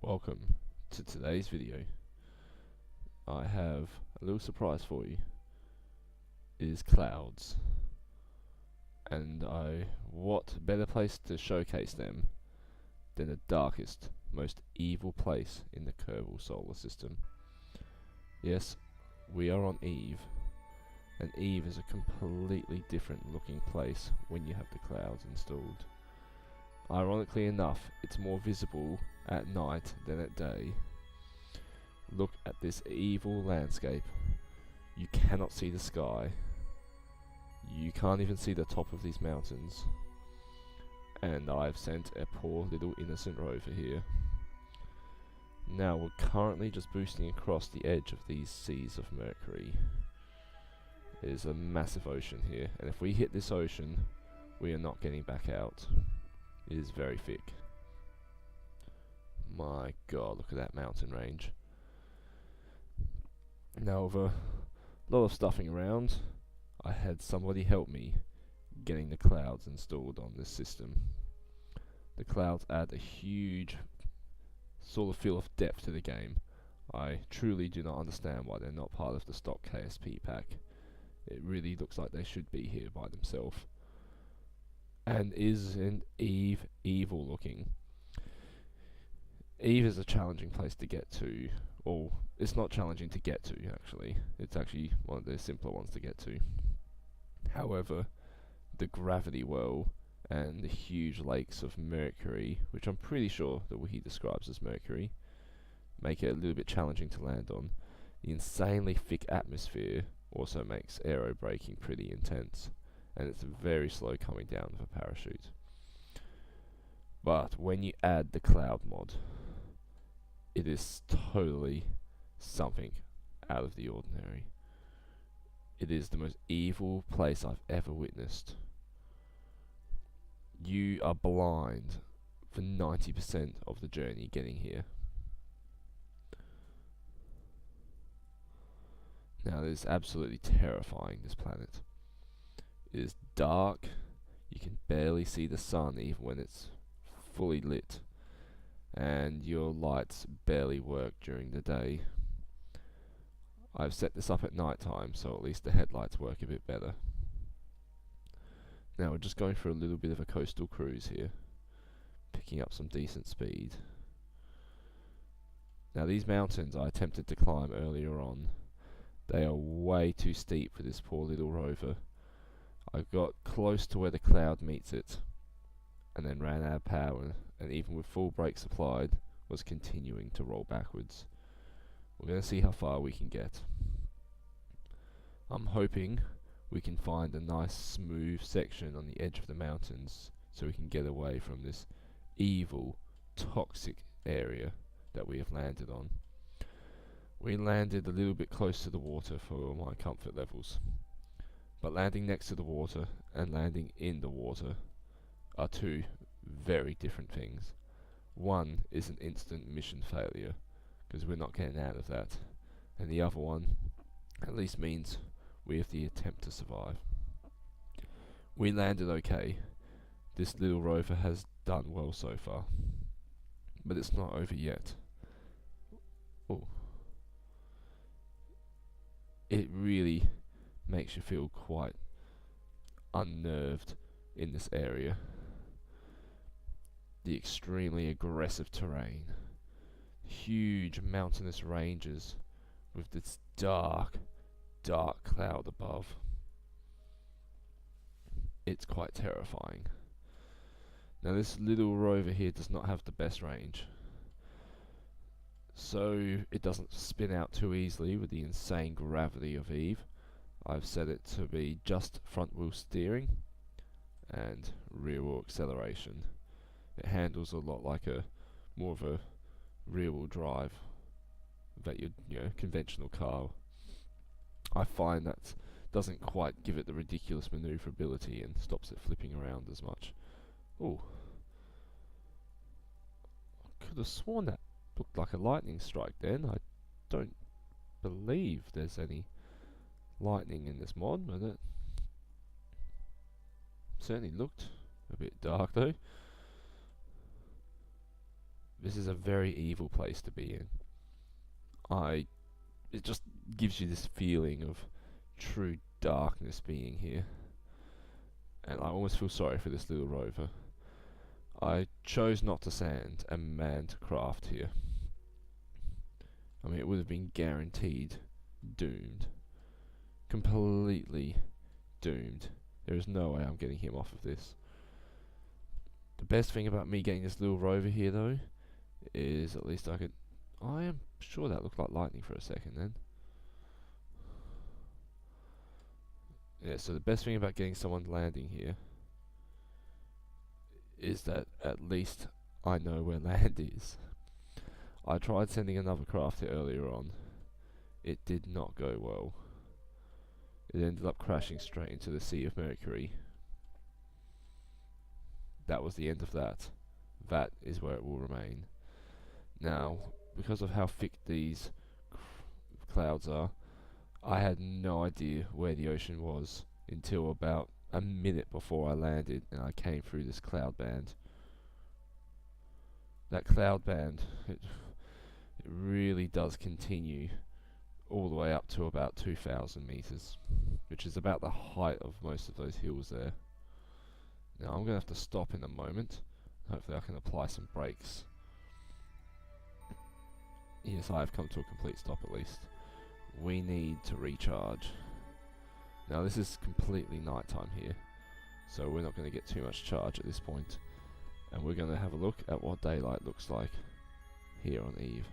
Welcome to today's video. I have a little surprise for you. It is clouds, and what better place to showcase them than the darkest, most evil place in the Kerbal solar system. Yes, we are on Eve, and Eve is a completely different looking place when you have the clouds installed. Ironically enough, it's more visible at night than at day. Look at this evil landscape. You cannot see the sky. You can't even see the top of these mountains. And I've sent a poor little innocent rover here. Now we're currently just boosting across the edge of these seas of Mercury. There's a massive ocean here, and if we hit this ocean, we are not getting back out. It is very thick. My god, look at that mountain range. Now, with a lot of stuffing around, I had somebody help me getting the clouds installed on this system. The clouds add a huge sort of feel of depth to the game. I truly do not understand why they're not part of the stock KSP pack. It really looks like they should be here by themselves. And isn't Eve evil looking? Eve is a challenging place to get to. Or, it's not challenging to get to, actually. It's actually one of the simpler ones to get to. However, the gravity well and the huge lakes of Mercury, which I'm pretty sure that he describes as Mercury, make it a little bit challenging to land on. The insanely thick atmosphere also makes aero braking pretty intense, and it's very slow coming down with a parachute. But when you add the cloud mod, it is totally something out of the ordinary. It is the most evil place I've ever witnessed. You are blind for 90% of the journey getting here. Now, it is absolutely terrifying, this planet. It is dark. You can barely see the sun even when it's fully lit, and your lights barely work during the day. I've set this up at night time, so at least the headlights work a bit better. Now we're just going for a little bit of a coastal cruise here, picking up some decent speed. Now these mountains I attempted to climb earlier on. They are way too steep for this poor little rover. I got close to where the cloud meets it, and then ran out of power, and even with full brakes applied, was continuing to roll backwards. We're going to see how far we can get. I'm hoping we can find a nice smooth section on the edge of the mountains so we can get away from this evil, toxic area that we have landed on. We landed a little bit close to the water for my comfort levels. But landing next to the water and landing in the water are two very different things. One is an instant mission failure, because we're not getting out of that, and the other one at least means we have the attempt to survive. We landed okay. This little rover has done well so far, but it's not over yet. Oh, it really makes you feel quite unnerved in this area. The extremely aggressive terrain, huge mountainous ranges with this dark cloud above. It's quite terrifying. Now this little rover here does not have the best range, so it doesn't spin out too easily with the insane gravity of Eve. I've set it to be just front wheel steering and rear wheel acceleration. It handles a lot like more of a rear wheel drive that your conventional car. I find that doesn't quite give it the ridiculous maneuverability and stops it flipping around as much. Oh, I could have sworn that looked like a lightning strike then. I don't believe there's any lightning in this mod, but it certainly looked a bit dark though. This is a very evil place to be in. It just gives you this feeling of true darkness being here. And I almost feel sorry for this little rover. I chose not to send a manned craft here. I mean, it would have been guaranteed doomed. Completely doomed. There is no way I'm getting him off of this. The best thing about me getting this little rover here, though, is at least I am sure that looked like lightning for a second then. Yeah, so the best thing about getting someone landing here is that at least I know where land is. I tried sending another craft here earlier on. It did not go well. It ended up crashing straight into the Sea of Mercury. That was the end of that. That is where it will remain. Now, because of how thick these clouds are, I had no idea where the ocean was until about a minute before I landed and I came through this cloud band. That cloud band, it really does continue all the way up to about 2,000 meters, which is about the height of most of those hills there. Now I'm going to have to stop in a moment. Hopefully I can apply some brakes. Yes, I have come to a complete stop at least. We need to recharge. Now this is completely nighttime here, so we're not going to get too much charge at this point. And we're going to have a look at what daylight looks like here on Eve.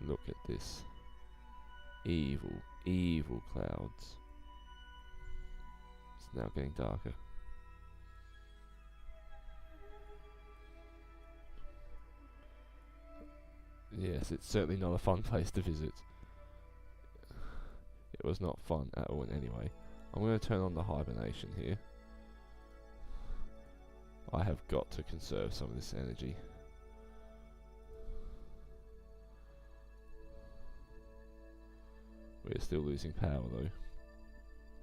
Look at this. Evil, evil clouds. It's now getting darker. Yes, it's certainly not a fun place to visit. It was not fun at all in any way. I'm going to turn on the hibernation here. I have got to conserve some of this energy. We're still losing power though,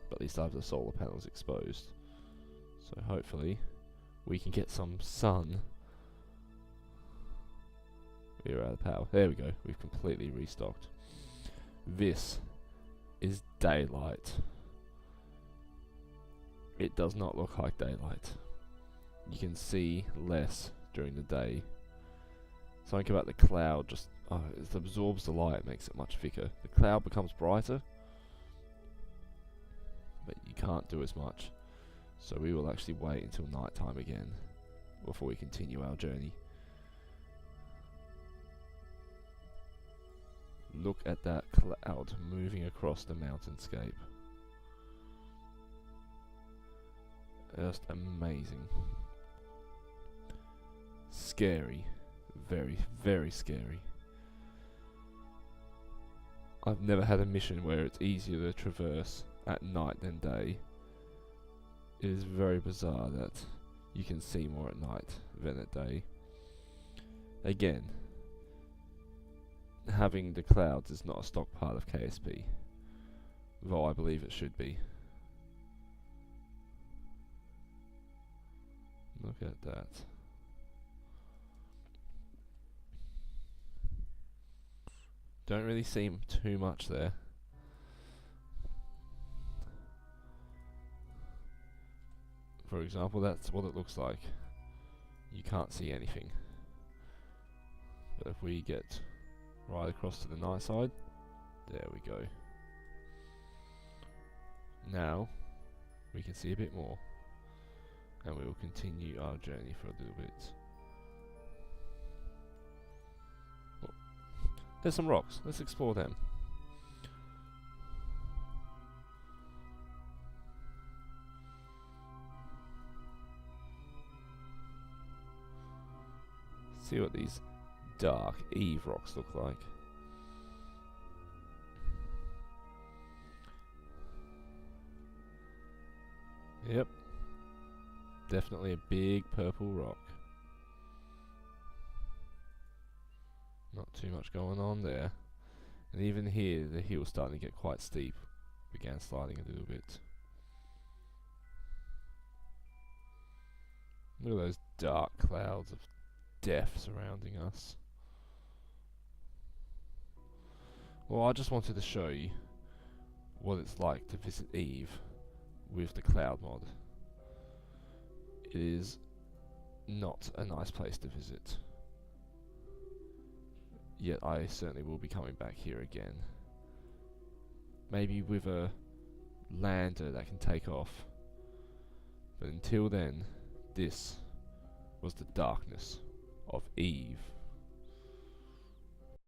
but at least I have the solar panels exposed, so hopefully we can get some sun. We're out of power. There we go, we've completely restocked. This is daylight. It does not look like daylight. You can see less during the day. Something about the cloud just it absorbs the light, makes it much thicker. The cloud becomes brighter, but you can't do as much. So we will actually wait until night time again before we continue our journey. Look at that cloud moving across the mountainscape. Just amazing. Scary. Very, very scary. I've never had a mission where it's easier to traverse at night than day. It is very bizarre that you can see more at night than at day. Again, having the clouds is not a stock part of KSP, though I believe it should be. Look at that. Don't really seem too much there. For example, that's what it looks like. You can't see anything. But if we get right across to the night side, there we go. Now we can see a bit more, and we will continue our journey for a little bit. Oh, there's some rocks, let's explore them. See what these dark Eve rocks look like. Yep, definitely a big purple rock. Not too much going on there. And even here, the hill's starting to get quite steep. Began sliding a little bit. Look at those dark clouds of death surrounding us. Well, I just wanted to show you what it's like to visit Eve with the cloud mod. It is not a nice place to visit. Yet I certainly will be coming back here again. Maybe with a lander that can take off. But until then, this was the darkness of Eve.